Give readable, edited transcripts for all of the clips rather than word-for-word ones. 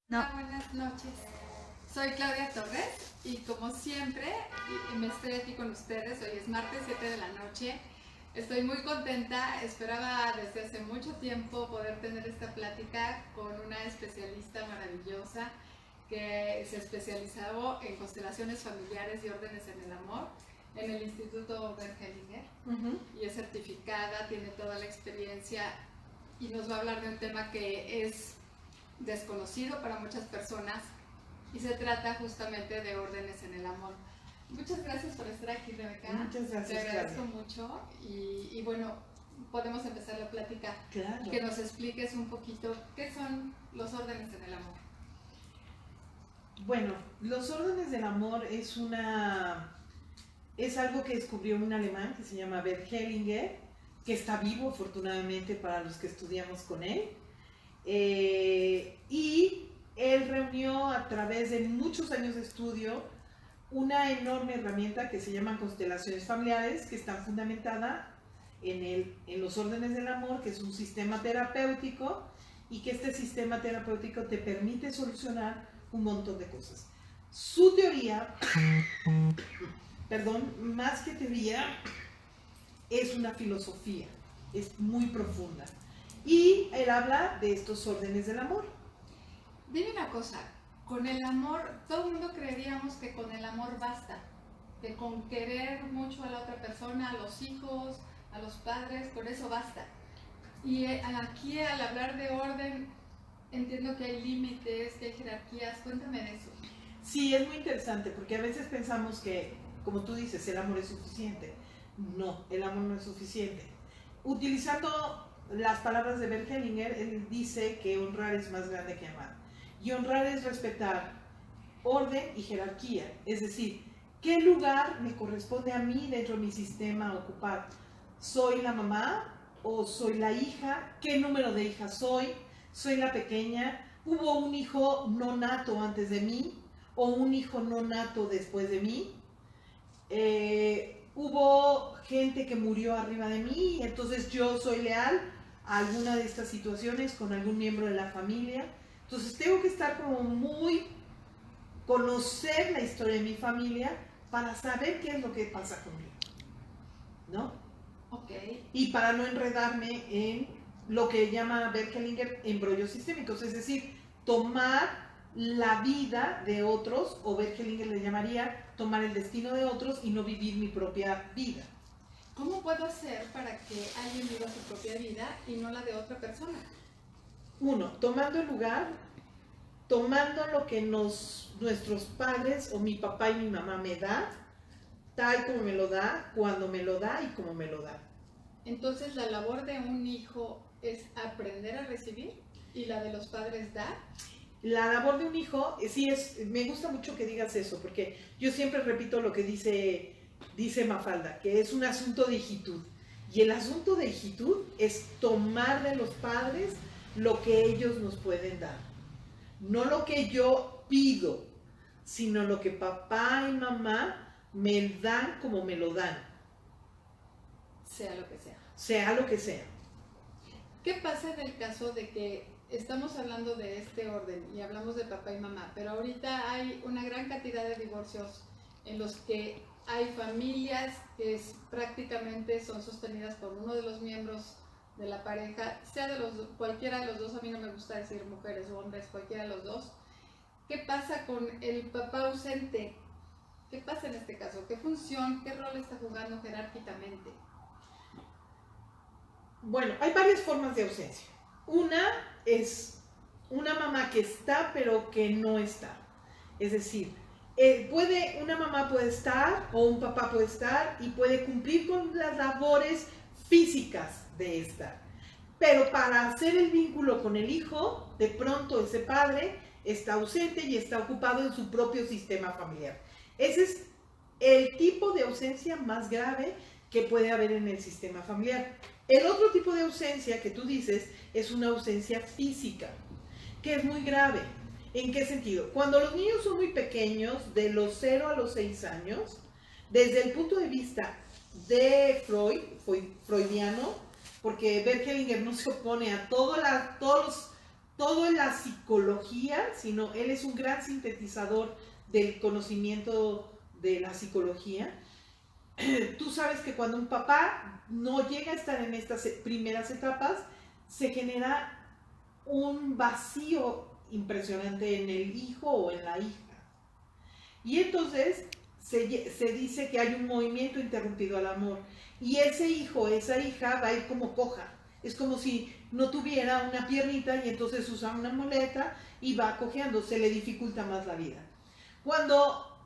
No. Hola, buenas noches. Soy Claudia Torres y como siempre me estoy aquí con ustedes. Hoy es martes 7 de la noche. Estoy muy contenta. Esperaba desde hace mucho tiempo poder tener esta plática con una especialista maravillosa que se especializó en constelaciones familiares y órdenes en el amor en el Instituto Bert Hellinger. Y es certificada, tiene toda la experiencia y nos va a hablar de un tema que es desconocido para muchas personas y se trata justamente de órdenes en el amor. Muchas gracias por estar aquí, Rebeca. Muchas gracias. Te agradezco mucho y bueno, podemos empezar la plática. Claro. Que nos expliques un poquito qué son los órdenes en el amor. Bueno, los órdenes del amor es algo que descubrió un alemán que se llama Bert Hellinger, que está vivo afortunadamente para los que estudiamos con él. Y él reunió a través de muchos años de estudio una enorme herramienta que se llama constelaciones familiares, que está fundamentada en los órdenes del amor, que es un sistema terapéutico y que este sistema terapéutico te permite solucionar un montón de cosas. Su teoría, más que teoría, es una filosofía, es muy profunda. Y él habla de estos órdenes del amor. Dime una cosa, con el amor, todo el mundo creeríamos que con el amor basta, que con querer mucho a la otra persona, a los hijos, a los padres, con eso basta. Y aquí al hablar de orden, entiendo que hay límites, que hay jerarquías, cuéntame de eso. Sí, es muy interesante porque a veces pensamos que, como tú dices, el amor es suficiente. No, el amor no es suficiente. Utilizando las palabras de Bert Hellinger, él dice que honrar es más grande que amar. Y honrar es respetar orden y jerarquía. Es decir, ¿qué lugar me corresponde a mí dentro de mi sistema ocupar? ¿Soy la mamá o soy la hija? ¿Qué número de hija soy? ¿Soy la pequeña? ¿Hubo un hijo no nato antes de mí o un hijo no nato después de mí? Hubo gente que murió arriba de mí y entonces yo soy leal a alguna de estas situaciones con algún miembro de la familia. Entonces tengo que estar conocer la historia de mi familia para saber qué es lo que pasa conmigo, ¿no? Okay. Y para no enredarme en lo que llama Bert Hellinger embrollos sistémicos, es decir, tomar la vida de otros, o Bert Hellinger le llamaría tomar el destino de otros y no vivir mi propia vida. ¿Cómo puedo hacer para que alguien viva su propia vida y no la de otra persona? Uno, tomando el lugar, tomando lo que nuestros padres o mi papá y mi mamá me da, tal como me lo da, cuando me lo da y como me lo da. Entonces la labor de un hijo es aprender a recibir y la de los padres dar. La labor de un hijo, sí me gusta mucho que digas eso, porque yo siempre repito lo que dice Mafalda, que es un asunto de hijitud. Y el asunto de hijitud es tomar de los padres lo que ellos nos pueden dar. No lo que yo pido, sino lo que papá y mamá me dan como me lo dan. Sea lo que sea. Sea lo que sea. ¿Qué pasa en el caso de que estamos hablando de este orden y hablamos de papá y mamá, pero ahorita hay una gran cantidad de divorcios en los que hay familias que prácticamente son sostenidas por uno de los miembros de la pareja, sea de cualquiera de los dos? A mí no me gusta decir mujeres o hombres, cualquiera de los dos. ¿Qué pasa con el papá ausente? ¿Qué pasa en este caso? ¿Qué función, qué rol está jugando jerárquicamente? Bueno, hay varias formas de ausencia. Una es una mamá que está pero que no está. Es decir, una mamá puede estar o un papá puede estar y puede cumplir con las labores físicas de estar. Pero para hacer el vínculo con el hijo, de pronto ese padre está ausente y está ocupado en su propio sistema familiar. Ese es el tipo de ausencia más grave que puede haber en el sistema familiar. El otro tipo de ausencia que tú dices es una ausencia física, que es muy grave. ¿En qué sentido? Cuando los niños son muy pequeños, de los 0 a los 6 años, Desde el punto de vista de freudiano, porque Bert Hellinger no se opone a toda la psicología, sino él es un gran sintetizador del conocimiento de la psicología. Tú sabes que cuando un papá no llega a estar en estas primeras etapas, se genera un vacío impresionante en el hijo o en la hija. Y entonces se dice que hay un movimiento interrumpido al amor. Y ese hijo, esa hija va a ir como coja. Es como si no tuviera una piernita y entonces usa una muleta y va cojeando. Se le dificulta más la vida. Cuando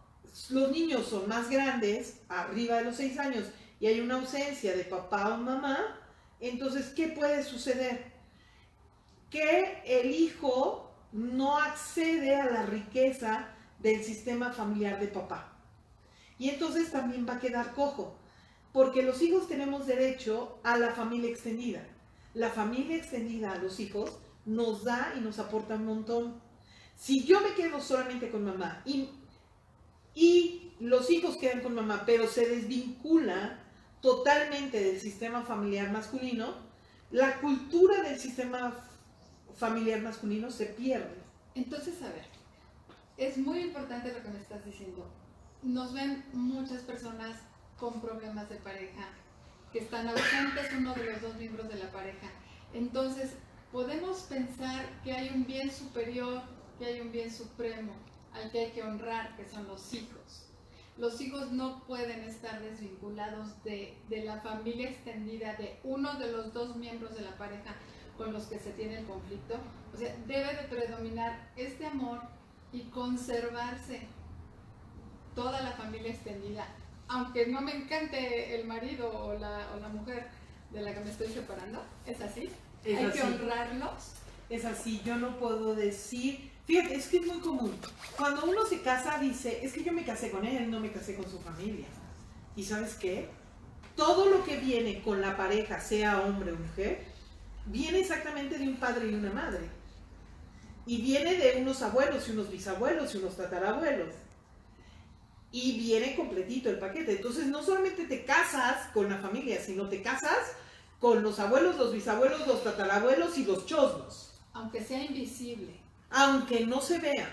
los niños son más grandes, arriba de los 6 años, y hay una ausencia de papá o mamá, entonces, ¿qué puede suceder? Que el hijo no accede a la riqueza del sistema familiar de papá. Y entonces también va a quedar cojo, porque los hijos tenemos derecho a la familia extendida. La familia extendida a los hijos nos da y nos aporta un montón. Si yo me quedo solamente con mamá y los hijos quedan con mamá, pero se desvincula totalmente del sistema familiar masculino, la cultura del sistema familiar masculino se pierde. Entonces, a ver, es muy importante lo que me estás diciendo. Nos ven muchas personas con problemas de pareja, que están ausentes uno de los dos miembros de la pareja. Entonces, podemos pensar que hay un bien superior, que hay un bien supremo, al que hay que honrar, que son los hijos. Los hijos no pueden estar desvinculados de la familia extendida de uno de los dos miembros de la pareja con los que se tiene el conflicto. O sea, debe de predominar este amor y conservarse toda la familia extendida. Aunque no me encante el marido o la mujer de la que me estoy separando, ¿es así? Hay que honrarlos. Es así, yo no puedo decir... Fíjate, es que es muy común. Cuando uno se casa dice, es que yo me casé con él, no me casé con su familia. ¿Y sabes qué? Todo lo que viene con la pareja, sea hombre o mujer, viene exactamente de un padre y una madre. Y viene de unos abuelos y unos bisabuelos y unos tatarabuelos. Y viene completito el paquete. Entonces no solamente te casas con la familia, sino te casas con los abuelos, los bisabuelos, los tatarabuelos y los chosnos. Aunque sea invisible. Aunque no se vea.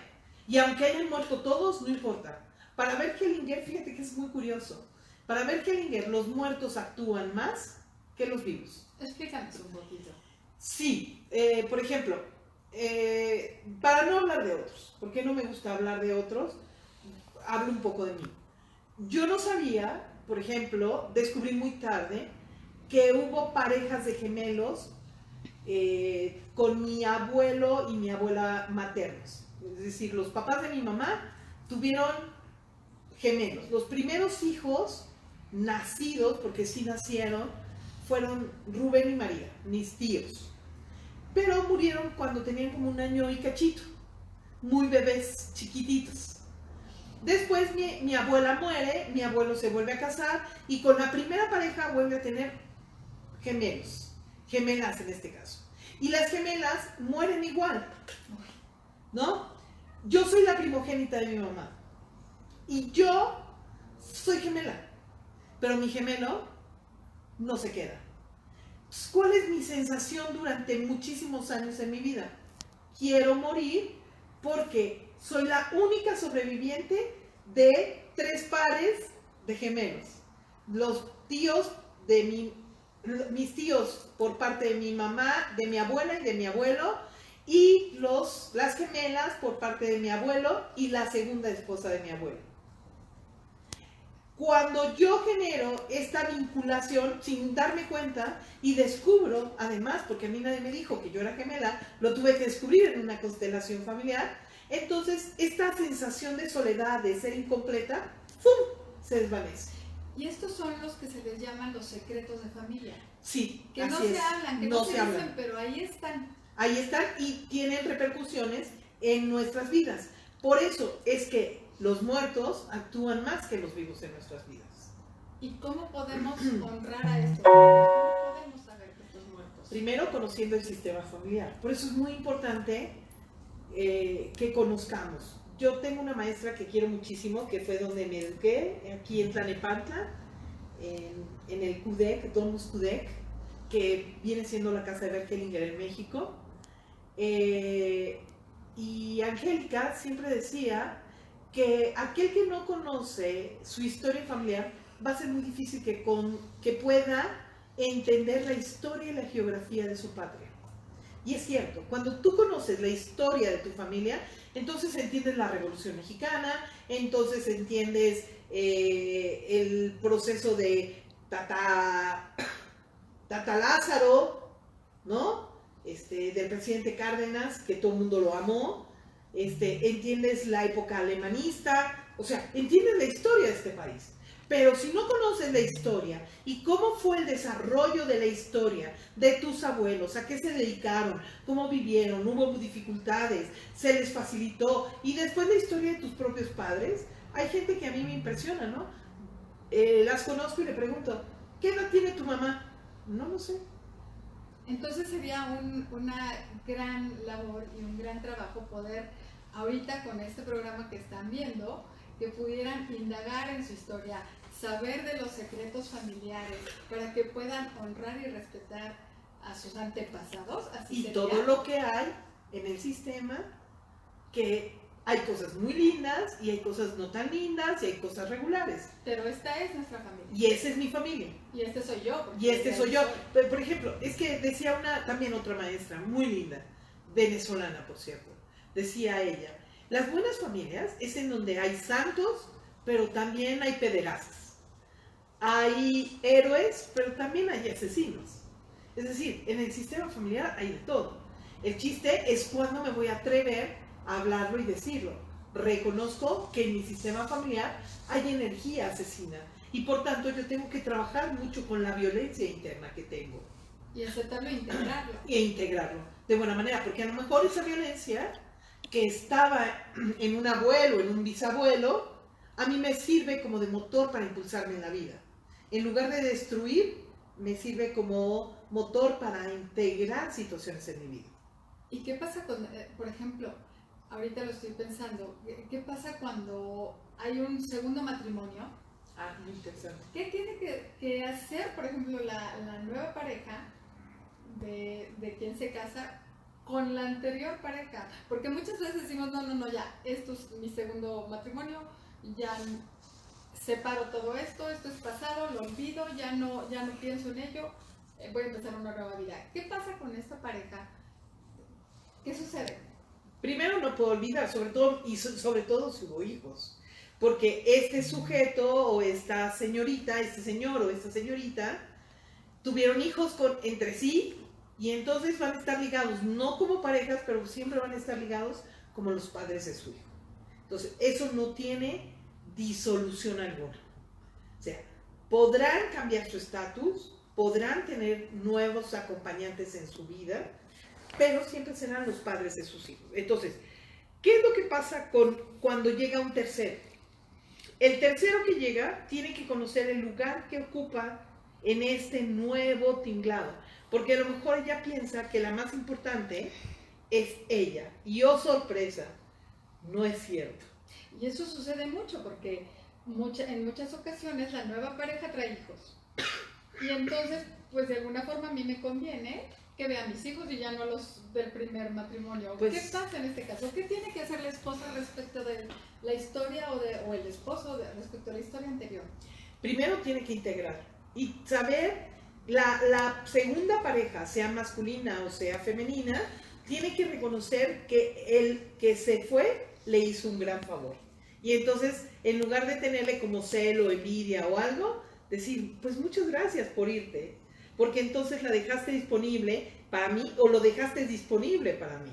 Y aunque hayan muerto todos, no importa. Para Bert Hellinger, fíjate que es muy curioso. Para Bert Hellinger, los muertos actúan más que los vivos. Explícanos un poquito. Sí, por ejemplo, para no hablar de otros, porque no me gusta hablar de otros, hablo un poco de mí. Yo no sabía, por ejemplo, descubrí muy tarde que hubo parejas de gemelos con mi abuelo y mi abuela maternos. Es decir, los papás de mi mamá tuvieron gemelos. Los primeros hijos nacidos, porque sí nacieron, fueron Rubén y María, mis tíos. Pero murieron cuando tenían como 1 año y cachito, muy bebés chiquititos. Después mi abuela muere, mi abuelo se vuelve a casar y con la primera pareja vuelve a tener gemelos, gemelas en este caso. Y las gemelas mueren igual, ¿no? Yo soy la primogénita de mi mamá y yo soy gemela, pero mi gemelo no se queda. ¿Cuál es mi sensación durante muchísimos años en mi vida? Quiero morir porque soy la única sobreviviente de 3 pares de gemelos. Los tíos de mis tíos por parte de mi mamá, de mi abuela y de mi abuelo, y las gemelas por parte de mi abuelo y la segunda esposa de mi abuelo. Cuando yo genero esta vinculación sin darme cuenta y descubro, además, porque a mí nadie me dijo que yo era gemela, lo tuve que descubrir en una constelación familiar, entonces esta sensación de soledad, de ser incompleta, ¡fum!, se desvanece. Y estos son los que se les llaman los secretos de familia. Sí, que no se hablan, que no se dicen, pero ahí están. Ahí están y tienen repercusiones en nuestras vidas. Por eso es que los muertos actúan más que los vivos en nuestras vidas. ¿Y cómo podemos honrar a estos muertos? ¿Cómo podemos saber de estos muertos? Primero, conociendo el sistema familiar. Por eso es muy importante que conozcamos. yo tengo una maestra que quiero muchísimo, que fue donde me eduqué, aquí en Tlalnepantla, en el CUDEC, Domus CUDEC, que viene siendo la casa de Bert Hellinger en México. Y Angélica siempre decía que aquel que no conoce su historia familiar va a ser muy difícil que pueda entender la historia y la geografía de su patria. Y es cierto, cuando tú conoces la historia de tu familia, entonces entiendes la Revolución Mexicana, entonces entiendes el proceso de Tata Lázaro, ¿no? Del presidente Cárdenas, que todo el mundo lo amó, entiendes la época alemanista, o sea, entiendes la historia de este país. Pero si no conoces la historia y cómo fue el desarrollo de la historia de tus abuelos, a qué se dedicaron, cómo vivieron, hubo dificultades, se les facilitó, y después la historia de tus propios padres, hay gente que a mí me impresiona, ¿no? Las conozco y le pregunto, ¿qué edad tiene tu mamá? No lo sé. Entonces sería una gran labor y un gran trabajo poder, ahorita con este programa que están viendo, que pudieran indagar en su historia, saber de los secretos familiares, para que puedan honrar y respetar a sus antepasados. Así y sería. Todo lo que hay en el sistema, que hay cosas muy lindas y hay cosas no tan lindas y hay cosas regulares. Pero esta es nuestra familia. Y esa es mi familia. Y este soy yo. Y este soy yo. Pero, por ejemplo, es que decía también otra maestra muy linda, venezolana por cierto, decía ella, las buenas familias es en donde hay santos, pero también hay pederastas. Hay héroes, pero también hay asesinos. Es decir, en el sistema familiar hay de todo. El chiste es cuándo me voy a atrever a hablarlo y decirlo. Reconozco que en mi sistema familiar hay energía asesina y por tanto yo tengo que trabajar mucho con la violencia interna que tengo. Y aceptarlo e integrarlo. E integrarlo de buena manera, porque a lo mejor esa violencia que estaba en un abuelo, en un bisabuelo, a mí me sirve como de motor para impulsarme en la vida. En lugar de destruir, me sirve como motor para integrar situaciones en mi vida. ¿Y qué pasa con, por ejemplo, ahorita lo estoy pensando, qué pasa cuando hay un segundo matrimonio? Ah, muy interesante. ¿Qué tiene que hacer, por ejemplo, la nueva pareja de quien se casa con la anterior pareja? Porque muchas veces decimos, no, ya, esto es mi segundo matrimonio, ya separo todo esto es pasado, lo olvido, ya no pienso en ello, voy a empezar una nueva vida. ¿Qué pasa con esta pareja? ¿Qué sucede? Primero no puedo olvidar, sobre todo si hubo hijos, porque este sujeto o esta señorita, este señor o esta señorita, tuvieron hijos entre sí y entonces van a estar ligados, no como parejas, pero siempre van a estar ligados como los padres de su hijo. Entonces, eso no tiene disolución alguna. O sea, podrán cambiar su estatus, podrán tener nuevos acompañantes en su vida, pero siempre serán los padres de sus hijos. Entonces, ¿qué es lo que pasa cuando llega un tercero? El tercero que llega tiene que conocer el lugar que ocupa en este nuevo tinglado, porque a lo mejor ella piensa que la más importante es ella, y oh sorpresa, no es cierto. Y eso sucede mucho porque en muchas ocasiones la nueva pareja trae hijos. Y entonces, pues de alguna forma a mí me conviene que vea a mis hijos y ya no los del primer matrimonio. Pues, ¿qué pasa en este caso? ¿Qué tiene que hacer la esposa respecto de la historia o el esposo respecto a la historia anterior? Primero tiene que integrar y saber, la segunda pareja, sea masculina o sea femenina, tiene que reconocer que el que se fue le hizo un gran favor. Y entonces, en lugar de tenerle como celo, envidia o algo, decir, pues muchas gracias por irte, porque entonces la dejaste disponible para mí o lo dejaste disponible para mí.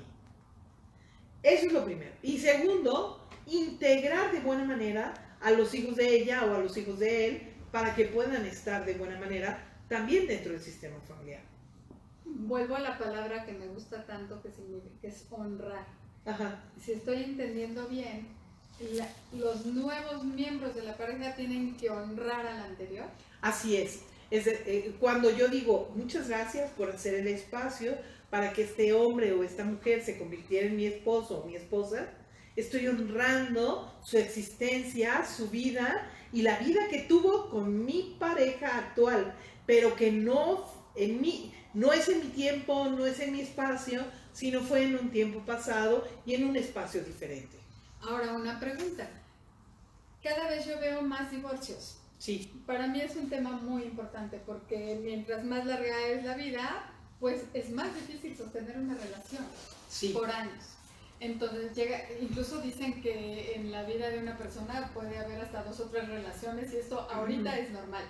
Eso es lo primero. Y segundo, integrar de buena manera a los hijos de ella o a los hijos de él para que puedan estar de buena manera también dentro del sistema familiar. Vuelvo a la palabra que me gusta tanto, que es honrar. Ajá. Si estoy entendiendo bien, los nuevos miembros de la pareja tienen que honrar al anterior. Así es. Cuando yo digo muchas gracias por hacer el espacio para que este hombre o esta mujer se convirtiera en mi esposo o mi esposa, Estoy honrando su existencia, su vida y la vida que tuvo con mi pareja actual, pero que no es en mi tiempo, no es en mi espacio, sino fue en un tiempo pasado y en un espacio diferente. Ahora, una pregunta. Cada vez yo veo más divorcios. Sí. Para mí es un tema muy importante porque mientras más larga es la vida, pues es más difícil sostener una relación por años. Entonces incluso dicen que en la vida de una persona puede haber hasta 2 o 3 relaciones y esto ahorita es normal.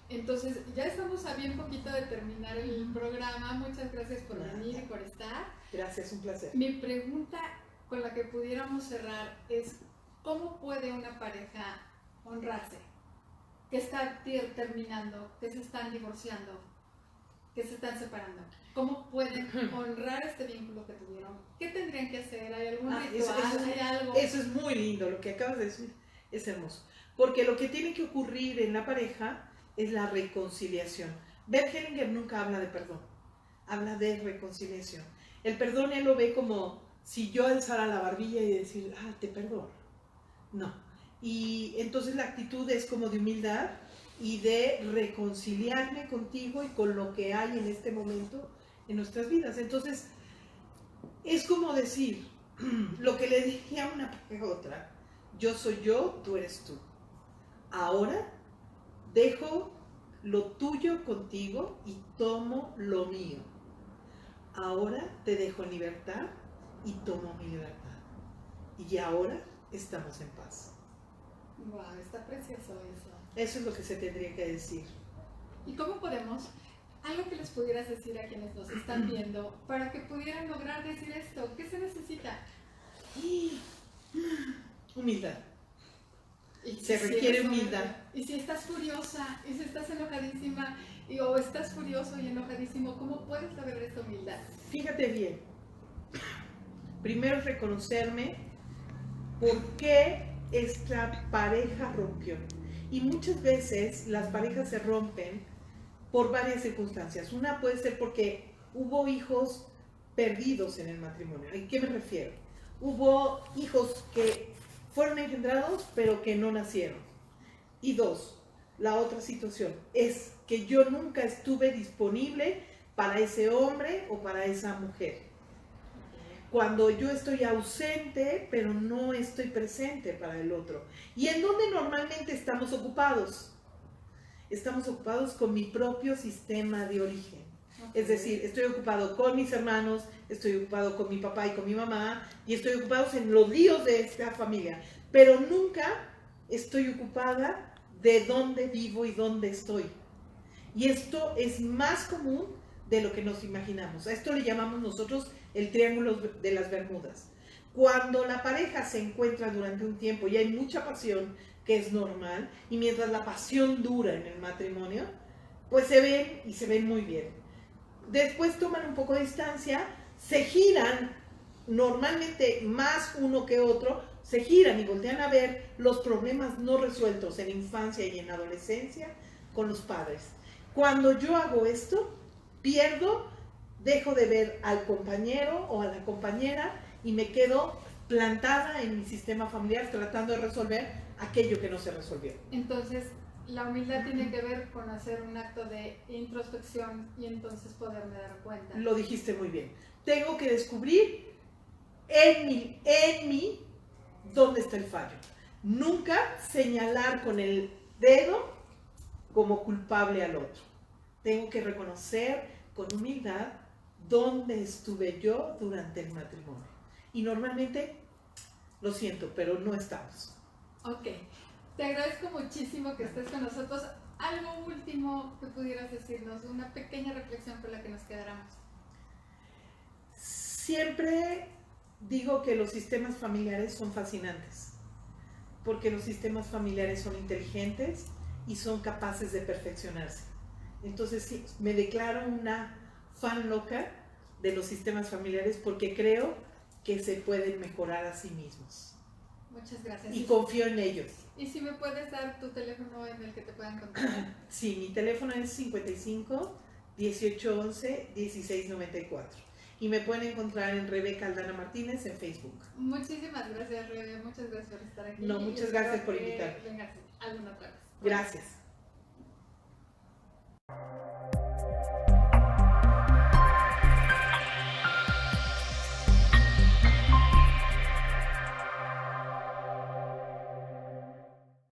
Entonces ya estamos a bien poquito de terminar el programa. Muchas gracias por venir y por estar. Gracias, un placer. Mi pregunta con la que pudiéramos cerrar es ¿cómo puede una pareja honrarse? Que está terminando, que se están divorciando, que se están separando. ¿Cómo pueden honrar este vínculo que tuvieron? ¿Qué tendrían que hacer? ¿Hay algún ritual? ¿Hay algo? Eso es muy lindo, lo que acabas de decir es hermoso. Porque lo que tiene que ocurrir en la pareja es la reconciliación. Bert Hellinger nunca habla de perdón, habla de reconciliación. El perdón él lo ve como si yo alzara la barbilla y decir, te perdono. No. Y entonces la actitud es como de humildad y de reconciliarme contigo y con lo que hay en este momento en nuestras vidas. Entonces, es como decir, lo que le dije a una pareja a otra, yo soy yo, tú eres tú. Ahora dejo lo tuyo contigo y tomo lo mío. Ahora te dejo en libertad y tomo mi libertad. Y ahora estamos en paz. Wow, está precioso eso. Eso es lo que se tendría que decir. ¿Y cómo podemos, algo que les pudieras decir a quienes nos están viendo, para que pudieran lograr decir esto? ¿Qué se necesita? Humildad. Se requiere humildad. Y si estás furiosa, y si estás enojadísima, o estás furioso y enojadísimo, ¿cómo puedes lograr esta humildad? Fíjate bien. Primero reconocerme por qué esta pareja rompió. Y muchas veces las parejas se rompen por varias circunstancias. Una puede ser porque hubo hijos perdidos en el matrimonio. ¿A qué me refiero? Hubo hijos que fueron engendrados pero que no nacieron. Y 2, la otra situación es que yo nunca estuve disponible para ese hombre o para esa mujer. Cuando yo estoy ausente, pero no estoy presente para el otro. ¿Y en dónde normalmente estamos ocupados? Estamos ocupados con mi propio sistema de origen. Es decir, estoy ocupado con mis hermanos, estoy ocupado con mi papá y con mi mamá, y estoy ocupado en los líos de esta familia. Pero nunca estoy ocupada de dónde vivo y dónde estoy. Y esto es más común de lo que nos imaginamos. A esto le llamamos nosotros el triángulo de las Bermudas. Cuando la pareja se encuentra durante un tiempo y hay mucha pasión, que es normal, y mientras la pasión dura en el matrimonio, pues se ven y se ven muy bien. Después toman un poco de distancia, se giran, normalmente más uno que otro, se giran y voltean a ver los problemas no resueltos en infancia y en adolescencia con los padres. Cuando yo hago esto, dejo de ver al compañero o a la compañera y me quedo plantada en mi sistema familiar tratando de resolver aquello que no se resolvió. Entonces, la humildad tiene que ver con hacer un acto de introspección y entonces poderme dar cuenta. Lo dijiste muy bien. Tengo que descubrir en mí dónde está el fallo. Nunca señalar con el dedo como culpable al otro. Tengo que reconocer con humildad dónde estuve yo durante el matrimonio. Y normalmente, lo siento, pero no estamos. Ok. Te agradezco muchísimo que estés con nosotros. Algo último que pudieras decirnos, una pequeña reflexión con la que nos quedáramos. Siempre digo que los sistemas familiares son fascinantes, porque los sistemas familiares son inteligentes y son capaces de perfeccionarse. Entonces sí, me declaro una fan loca de los sistemas familiares porque creo que se pueden mejorar a sí mismos. Muchas gracias. Y confío en ellos. ¿Y si me puedes dar tu teléfono en el que te puedan contactar? Sí, mi teléfono es 55 18 11 16 94. y me pueden encontrar en Rebeca Aldana Martínez en Facebook. Muchísimas gracias, Rebe. Muchas gracias por estar aquí. No, muchas gracias por invitarme. Vengas alguna otra vez. Gracias.